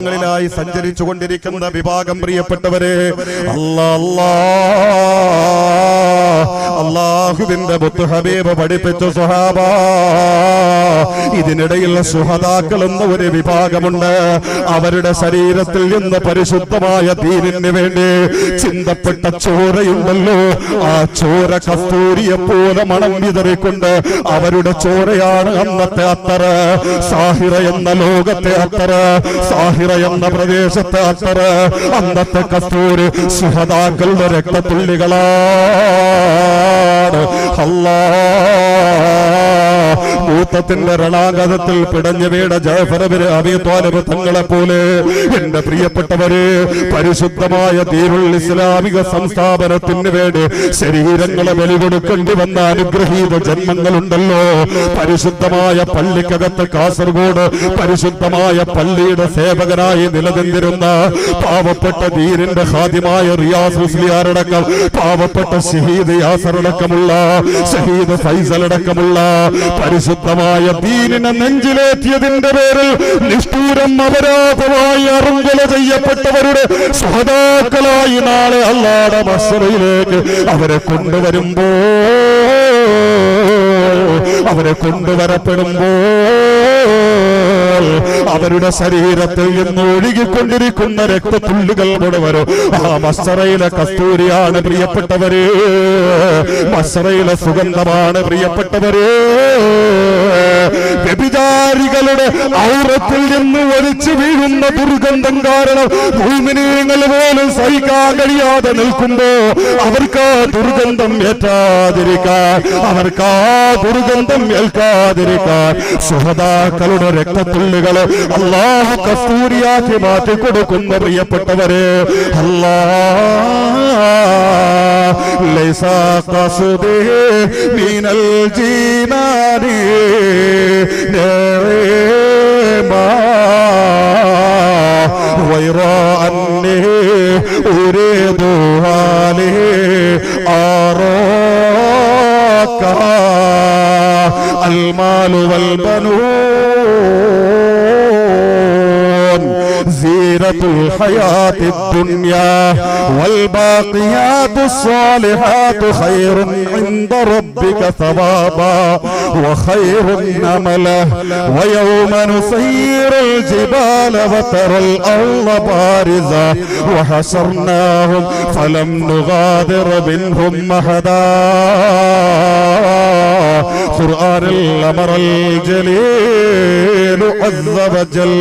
ായി സഞ്ചരിച്ചു കൊണ്ടിരിക്കുന്ന വിഭാഗം പ്രിയപ്പെട്ടവരെ, അല്ലാഹുവിന്റെ മുത്ത് ഹബീബ് പഠിപ്പിച്ചു സ്വഹാബ, ഇതിനിടയിൽ ശുഹദാക്കൾ എന്ന ഒരു വിഭാഗമുണ്ട്. അവരുടെ ശരീരത്തിൽ നിന്ന് പരിശുദ്ധമായ ദീനിന് വേണ്ടി ചിന്തപ്പെട്ട ചോരയുണ്ടല്ലോ, ആ ചോര കസ്തൂരിയെ പോലെ മണം വിതറിക്കൊണ്ട് അവരുടെ ചോരയാണ് അന്നത്തെ അത്തറ. സാഹിറ എന്ന ലോകത്തെ അത്തറ, സാഹിറ എന്ന പ്രദേശത്തെ അത്തറ, അന്നത്തെ കസ്തൂരി ശുഹദാക്കളുടെ രക്തത്തുള്ളികളാണ്. മൂത്തത്തിന്റെ രണാഗതത്തിൽ പിടഞ്ഞു വീണ ജഅഫർ ഇബ്നു അബീ ത്വാലിബ് തങ്ങളെ പോലെ എന്റെ പ്രിയപ്പെട്ടവരെ, പരിശുദ്ധമായ ദീനുൽ ഇസ്ലാമിക സംസ്ഥാപനത്തിന് വേണ്ടി ശരീരങ്ങളെ ബലി കൊടുക്കേണ്ടി വന്ന അനുഗ്രഹീത ജന്മങ്ങളുണ്ടല്ലോ. പരിശുദ്ധമായ പള്ളിക്കകത്ത് കാസർഗോഡ് പരിശുദ്ധമായ പള്ളിയുടെ സേവകനായി നിലനിന്നിരുന്ന പാവപ്പെട്ട ദീനിന്റെ ഖാദിമായ റിയാസ് മുസ്ലിയാരടക്കം, പാവപ്പെട്ട ഷഹീദ് യാസർ അടക്കമുള്ള, ഷഹീദ് ഫൈസൽ അടക്കമുള്ള പരിശുദ്ധമായ ദീനിനെ നെഞ്ചിലേറ്റിയതിന്റെ പേരിൽ നിഷ്ഠൂരം അപരാധമായി അറുങ്കൊല ചെയ്യപ്പെട്ടവരുടെ ശുഹദാക്കളായി നാളെ അല്ലാഹുവിന്റെ മഹ്ശറിലേക്ക് അവരെ കൊണ്ടുവരപ്പെടുമ്പോൾ അവരുടെ ശരീരത്തിൽ നിന്ന് ഒഴുകിക്കൊണ്ടിരിക്കുന്ന രക്തത്തുള്ളികൾ മുഴുവനും ആ മഹ്ശറയിലെ കസ്തൂരിയാണ് പ്രിയപ്പെട്ടവരെ, മഹ്ശറയിലെ സുഗന്ധമാണ് പ്രിയപ്പെട്ടവരെ. വ്യഭിചാരികളുടെ ഔറത്തിൽ നിന്ന് ഒലിച്ചു വീഴുന്ന ദുർഗന്ധം കാരണം മുഅ്മിനീങ്ങൾ പോലും സഹിക്കാൻ കഴിയാതെ നിൽക്കുമ്പോ അവർക്ക് ആ ദുർഗന്ധം ഏൽക്കാതിരിക്കാൻ ശുഹദാക്കളുടെ രക്തത്തുള്ളികള് അല്ലാഹു കസ്തൂരിയാക്കി മാറ്റി കൊടുക്കുന്ന പ്രിയപ്പെട്ടവരെ, ലൈസ ഖസ്ദി മിനൽ ജീനാനി غير أني أريد هذه أراك المال والبنون زينة الحياة الدنيا والباقيات الصالحات خير عند ربك ثوابا وخير أملا ويوم نسير الجبال وترى الأرض بارزة وحشرناهم فلم نغادر منهم أحدا. قرآن الأمر الجليل عز وجل.